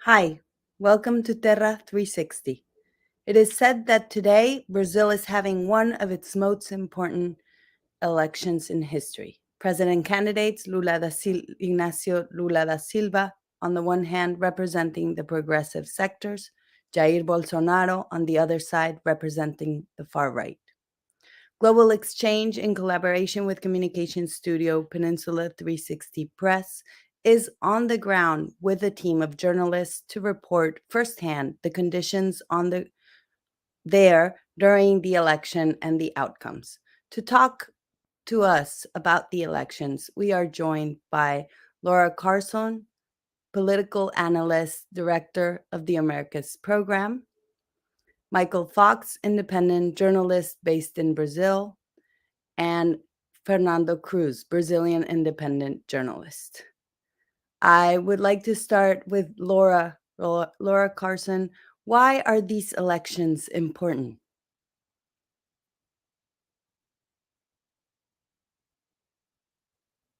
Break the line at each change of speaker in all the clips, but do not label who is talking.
Hi, welcome to Terra 360. It is said that today Brazil is having one of its most important elections in history. President candidates Inácio Lula da Silva, on the one hand, representing the progressive sectors, Jair Bolsonaro, on the other side, representing the far right. Global Exchange, in collaboration with communication studio Peninsula 360 Press, is on the ground with a team of journalists to report firsthand the conditions there during the election and the outcomes. To talk to us about the elections, we are joined by Laura Carson, political analyst, director of the Americas program, Michael Fox, independent journalist based in Brazil, and Fernando Cruz, Brazilian independent journalist. I would like to start with Laura Carson. Why are these elections important?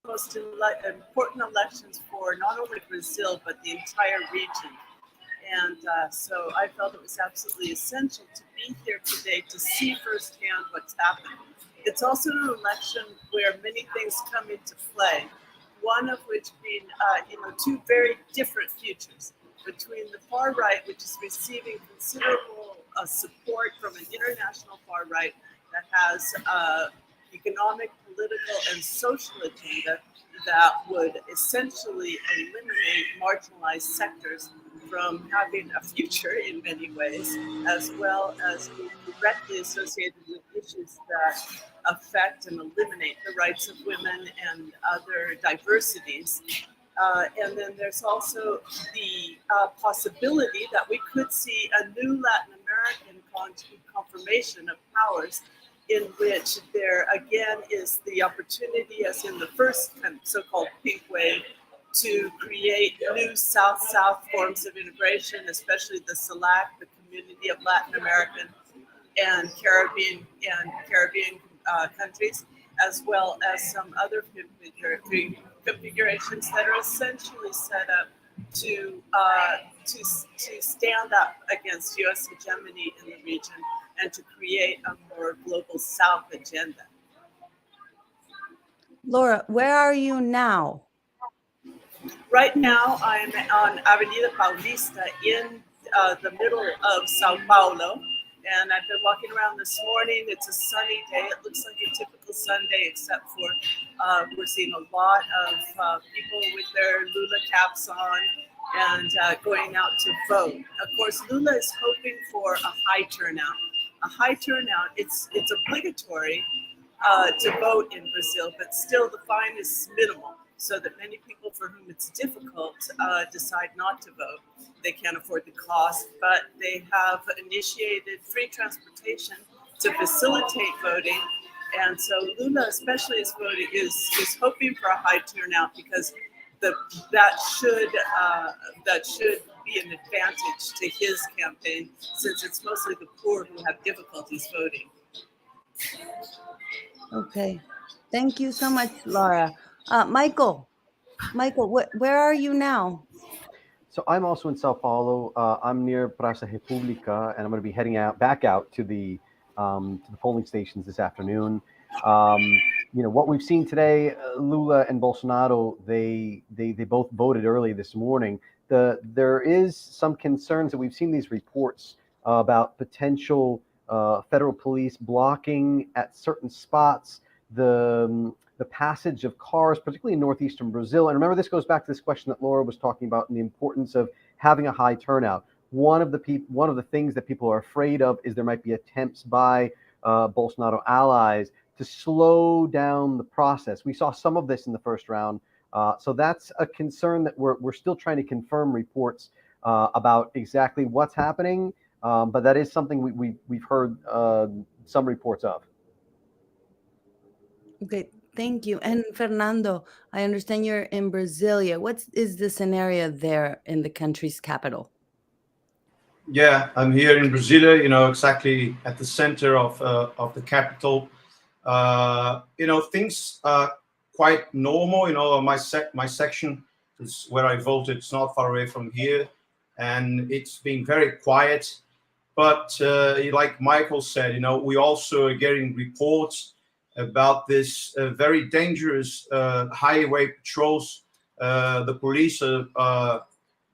Most important elections for not only Brazil, but the entire region. And so I felt it was absolutely essential to be here today to see firsthand what's happened. It's also an election where many things come into play, one of which being, two very different futures between the far right, which is receiving considerable support from an international far right that has economic, political, and social agenda that would essentially eliminate marginalized sectors from having a future in many ways, as well as being directly associated with issues that affect and eliminate the rights of women and other diversities. And then there's also the possibility that we could see a new Latin American confirmation of powers in which there again is the opportunity, as in the first kind of so-called pink wave, to create new South-South forms of integration, especially the CELAC, the Community of Latin American and Caribbean countries, as well as some other configurations that are essentially set up to stand up against U.S. hegemony in the region and to create a more global South agenda.
Laura, where are you now?
Right now, I'm on Avenida Paulista in the middle of Sao Paulo, and I've been walking around this morning. It's a sunny day. It looks like a typical Sunday, except for we're seeing a lot of people with their Lula caps on and going out to vote. Of course, Lula is hoping for a high turnout. A high turnout. It's obligatory to vote in Brazil, but still the fine is minimal, so that many people for whom it's difficult decide not to vote. They can't afford the cost, but they have initiated free transportation to facilitate voting. And so Lula especially is hoping for a high turnout because that should be an advantage to his campaign, since it's mostly the poor who have difficulties voting.
Okay. Thank you so much, Laura. Michael, where are you now?
So I'm also in Sao Paulo. I'm near Praça República, and I'm going to be heading back out to the polling stations this afternoon. What we've seen today, Lula and Bolsonaro, they both voted early this morning. There is some concerns that we've seen these reports about potential federal police blocking at certain spots the passage of cars, particularly in northeastern Brazil. And remember, this goes back to this question that Laura was talking about and the importance of having a high turnout. One of the things that people are afraid of is there might be attempts by Bolsonaro allies to slow down the process. We saw some of this in the first round. So that's a concern that we're still trying to confirm reports about exactly what's happening. But that is something we've heard some reports of.
Okay, thank you. And Fernando, I understand you're in Brasilia. What is the scenario there in the country's capital?
Yeah, I'm here in Brasilia, exactly at the center of the capital. Things are quite normal. My section is where I voted. It's not far away from here, and it's been very quiet. But like Michael said, we also are getting reports about this very dangerous highway patrols. The police are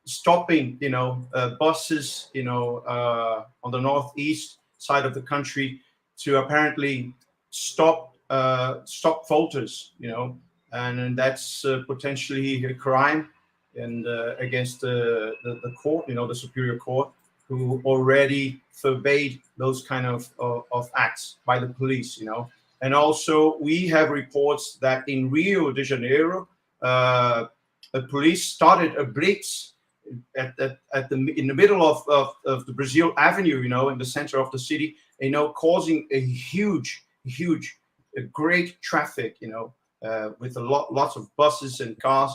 stopping, buses, on the northeast side of the country to apparently stop voters, and that's potentially a crime and against the court, the Superior Court, who already forbade those kind of acts by the police, And also we have reports that in Rio de Janeiro, the police started a blitz in the middle of the Brazil Avenue, in the center of the city, causing a huge, great traffic, with lots of buses and cars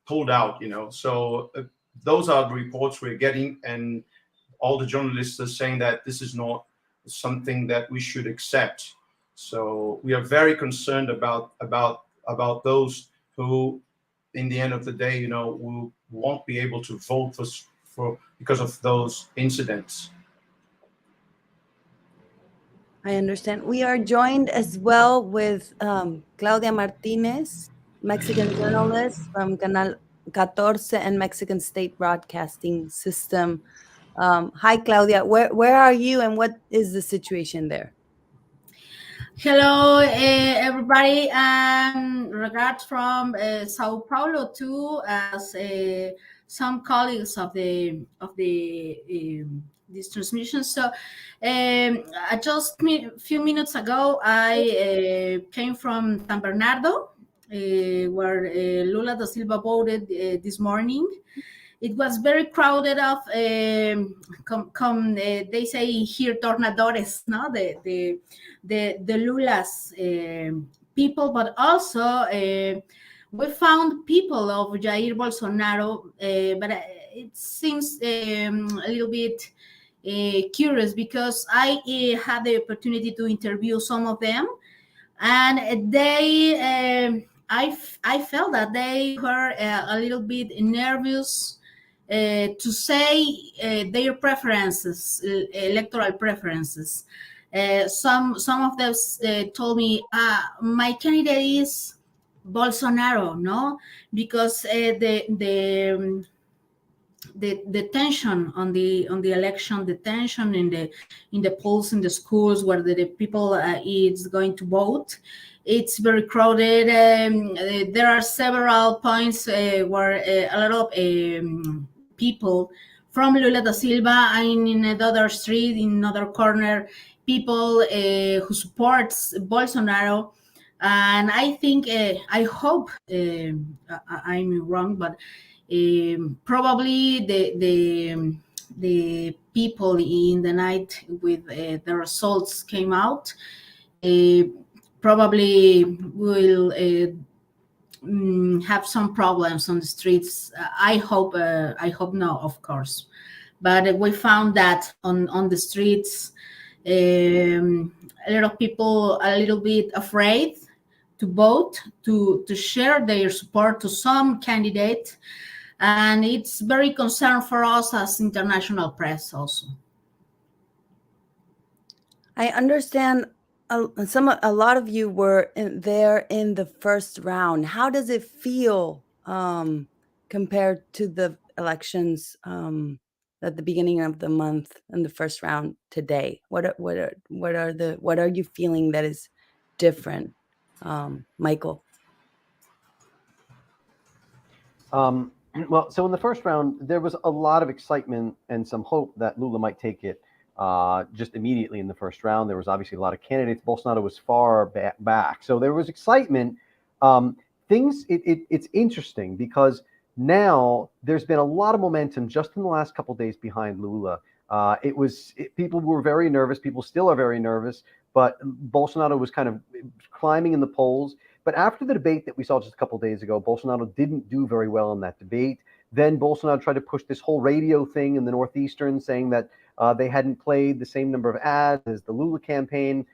pulled out, So those are the reports we're getting, and all the journalists are saying that this is not something that we should accept. So we are very concerned about those who, in the end of the day, we won't be able to vote for because of those incidents.
I understand. We are joined as well with Claudia Martinez, Mexican journalist from Canal 14 and Mexican State Broadcasting System. Hi, Claudia. Where are you, and what is the situation there?
Hello, everybody, and regards from Sao Paulo too, as some colleagues of this transmission. So, just a few minutes ago, I came from San Bernardo, where Lula da Silva voted this morning. It was very crowded of they say here tornadores, no, the Lula's people, but also we found people of Jair Bolsonaro, but it seems a little bit curious, because I had the opportunity to interview some of them, and they I felt that they were a little bit nervous to say their preferences, electoral preferences. Some of them told me, my candidate is Bolsonaro, no, because the tension on the election, the tension in the polls in the schools where the people is going to vote, it's very crowded. There are several points where a lot of people from Lula da Silva, and in another street, in another corner, people who supports Bolsonaro. And I think, I hope I'm wrong, but probably the people in the night with the results came out probably will have some problems on the streets. I hope no, of course, but we found that on the streets, a lot of people a little bit afraid to vote, to share their support to some candidate, and it's very concern for us as international press also.
I understand a lot of you were there in the first round. How does it feel compared to the elections at the beginning of the month and the first round today? What are you feeling that is different, Michael?
Well, so in the first round, there was a lot of excitement and some hope that Lula might take it just immediately in the first round. There was obviously a lot of candidates. Bolsonaro was far back. So there was excitement. It's interesting because now there's been a lot of momentum just in the last couple of days behind Lula. People were very nervous. People still are very nervous, but Bolsonaro was kind of climbing in the polls. But after the debate that we saw just a couple of days ago, Bolsonaro didn't do very well in that debate. Then Bolsonaro tried to push this whole radio thing in the Northeastern, saying that they hadn't played the same number of ads as the Lula campaign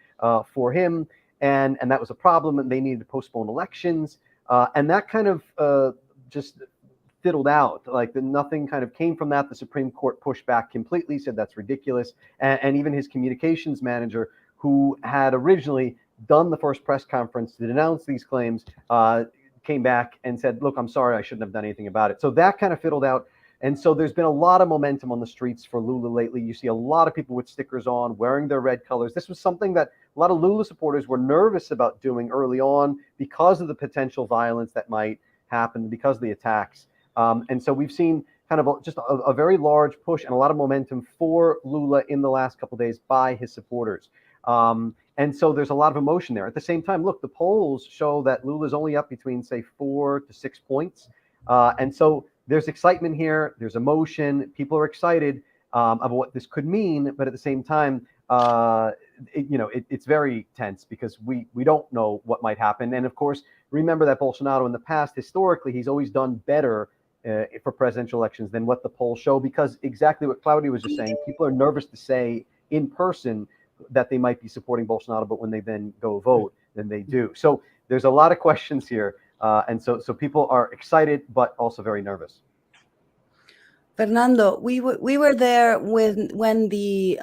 for him, and that was a problem, and they needed to postpone elections. And that kind of just fiddled out. Like nothing kind of came from that. The Supreme Court pushed back completely, said that's ridiculous. And even his communications manager, who had originally done the first press conference to denounce these claims, came back and said, look, I'm sorry, I shouldn't have done anything about it. So that kind of fiddled out. And so there's been a lot of momentum on the streets for Lula lately. You see a lot of people with stickers on, wearing their red colors. This was something that a lot of Lula supporters were nervous about doing early on because of the potential violence that might happen, because of the attacks. And so we've seen kind of just a very large push and a lot of momentum for Lula in the last couple of days by his supporters. And so there's a lot of emotion there. At the same time, look, the polls show that Lula's only up between, say, 4 to 6 points. And so there's excitement here. There's emotion. People are excited about what this could mean. But at the same time, it's very tense because we don't know what might happen. And of course, remember that Bolsonaro in the past, historically, he's always done better for presidential elections than what the polls show, because exactly what Claudia was just saying, people are nervous to say in person that they might be supporting Bolsonaro, but when they then go vote, then they do. So there's a lot of questions here. And so people are excited, but also very nervous.
Fernando, we were there when the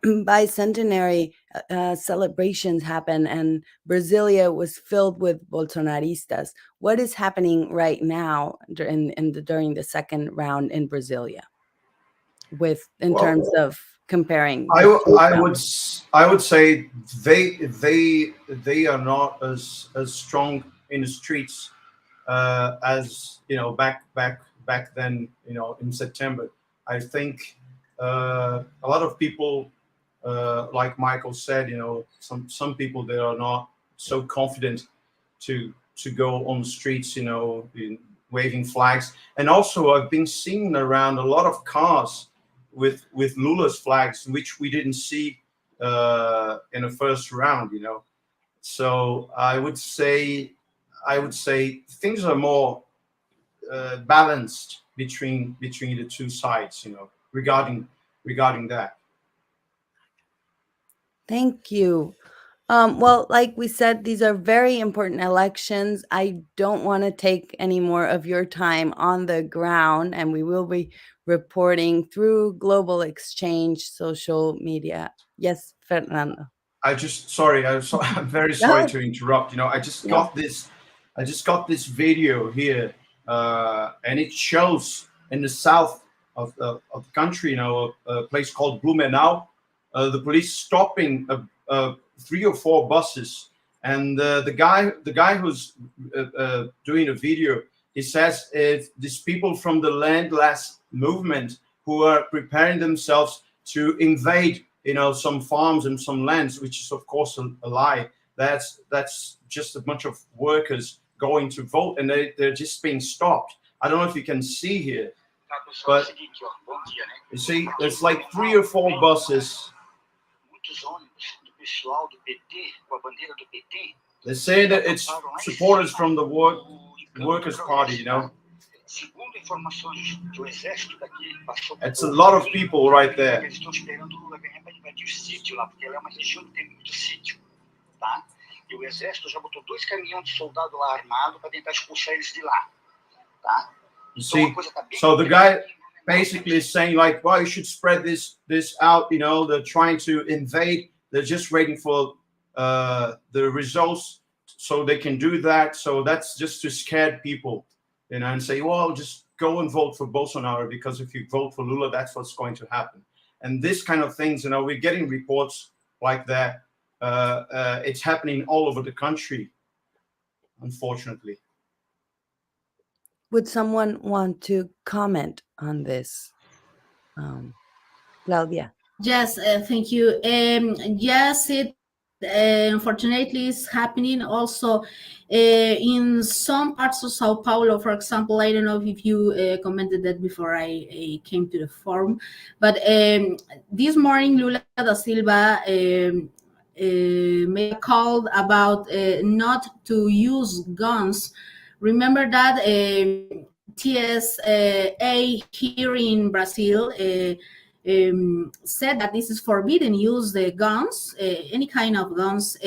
bicentenary celebrations happened, and Brasilia was filled with Bolsonaristas. What is happening right now during the second round in Brasilia, in terms of comparing?
I would say they are not as strong in the streets as back then, in September. I think a lot of people, like Michael said, some people, they are not so confident to go on the streets, waving flags. And also I've been seeing around a lot of cars with Lula's flags, which we didn't see in the first round, So I would say things are more balanced between the two sides, regarding that.
Thank you. Well, like we said, these are very important elections. I don't want to take any more of your time on the ground, and we will be reporting through Global Exchange social media. Yes, Fernando.
I'm very sorry to interrupt. I just got this video here, and it shows in the south of the country, a place called Blumenau. The police stopping 3 or 4 buses, and the guy who's doing the video, he says these people from the landless movement who are preparing themselves to invade, some farms and some lands, which is of course a lie. That's just a bunch of workers going to vote, and they're just being stopped. I don't know if you can see here, but you see, it's like 3 or 4 buses. They say that it's supporters from the Workers' Party, It's a lot of people right there.
E o exército já botou 2 caminhões de soldado lá armado para tentar expulsar eles de lá, tá?
You see, so the guy basically is saying like, well, you should spread this out, they're trying to invade, they're just waiting for the results so they can do that. So that's just to scare people, and say, well, just go and vote for Bolsonaro, because if you vote for Lula, that's what's going to happen. And this kind of things, we're getting reports like that. It's happening all over the country, unfortunately.
Would someone want to comment on this? Claudia.
Yes, thank you. Yes, it unfortunately is happening also in some parts of Sao Paulo. For example, I don't know if you commented that before I came to the forum, but this morning Lula da Silva made a call about not to use guns. Remember that TSA here in Brazil said that this is forbidden use the guns, any kind of guns,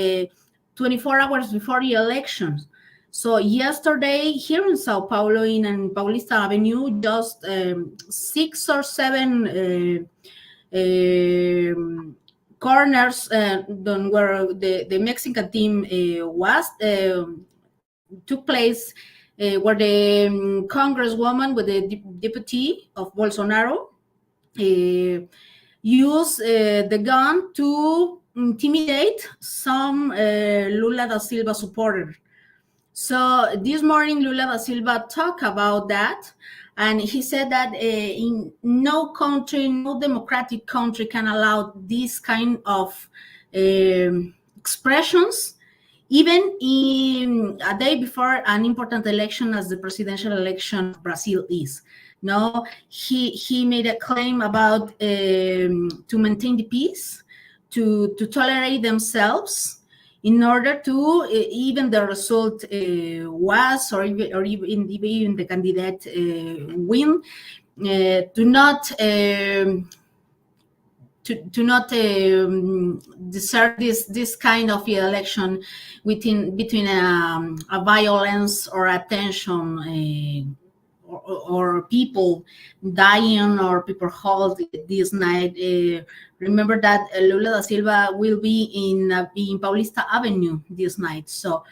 24 hours before the elections. So yesterday here in Sao Paulo, in Paulista Avenue, just 6 or 7 corners where the Mexican team took place, where the congresswoman with the deputy of Bolsonaro used the gun to intimidate some Lula da Silva supporter. So this morning, Lula da Silva talked about that, and he said that in no country, no democratic country can allow this kind of expressions, even in a day before an important election as the presidential election of Brazil is. No, he made a claim about to maintain the peace, to tolerate themselves, in order to even the result was or even the candidate win, to not deserve this kind of election between a violence or a tension, or people dying or people held this night. Remember that Lula da Silva will be in Paulista Avenue this night. So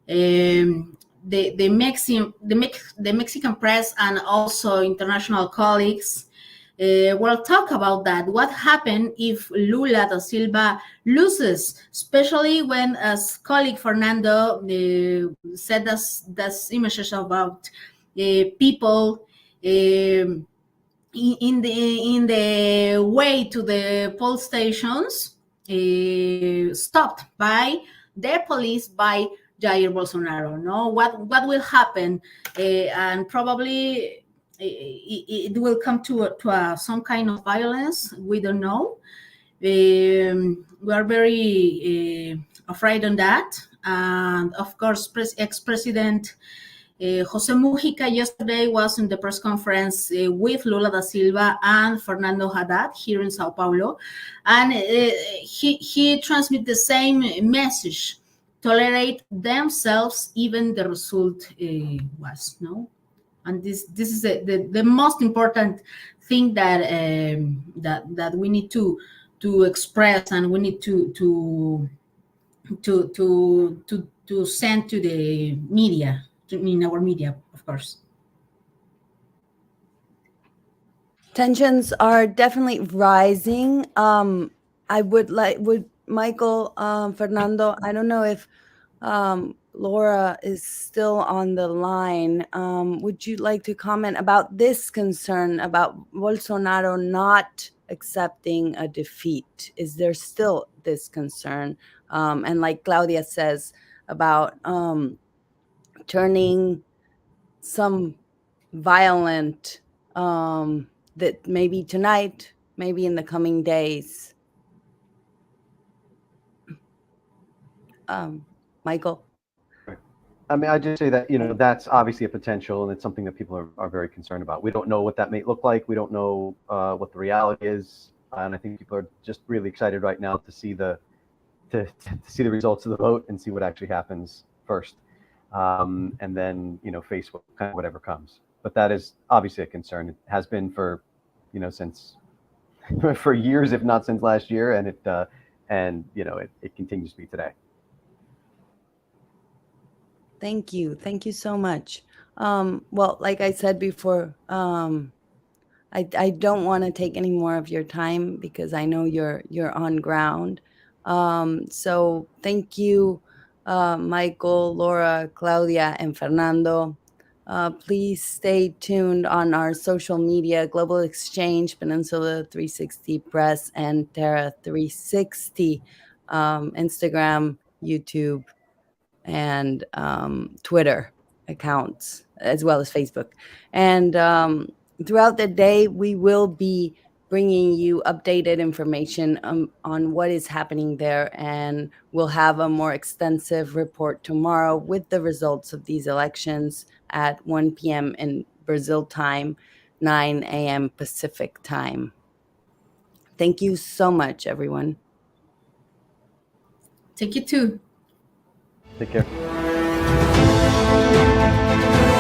the Mexican press and also international colleagues will talk about that. What happened if Lula da Silva loses, especially when, as colleague Fernando said, that's images about people in the way to the poll stations stopped by the police, by Jair Bolsonaro. No, what will happen? And probably it will come to some kind of violence. We don't know. We are very afraid on that. And of course, ex-president Jose Mujica yesterday was in the press conference with Lula da Silva and Fernando Haddad here in Sao Paulo, and he transmitted the same message: tolerate themselves, even the result was no. And this is the most important thing that that we need to express, and we need to send to the media, in our media, of course.
Tensions are definitely rising. Would Michael, Fernando, I don't know if Laura is still on the line. Would you like to comment about this concern about Bolsonaro not accepting a defeat? Is there still this concern? And like Claudia says about turning some violent, that maybe tonight, maybe in the coming days. Michael?
I mean, I just say that, that's obviously a potential, and it's something that people are very concerned about. We don't know what that may look like. We don't know what the reality is. And I think people are just really excited right now to see to see the results of the vote and see what actually happens first. And then, face whatever comes. But that is obviously a concern. It has been for, since for years, if not since last year. And it continues to be today.
Thank you. Thank you so much. Well, like I said before, I don't want to take any more of your time because I know you're on ground. So thank you, Michael, Laura, Claudia, and Fernando. Please stay tuned on our social media, Global Exchange, Peninsula 360 Press, and Terra 360, Instagram, YouTube, and Twitter accounts, as well as Facebook. And throughout the day, we will be bringing you updated information on what is happening there. And we'll have a more extensive report tomorrow with the results of these elections at 1 p.m. in Brazil time, 9 a.m. Pacific time. Thank you so much, everyone.
Thank you too.
Take care.
Thank you.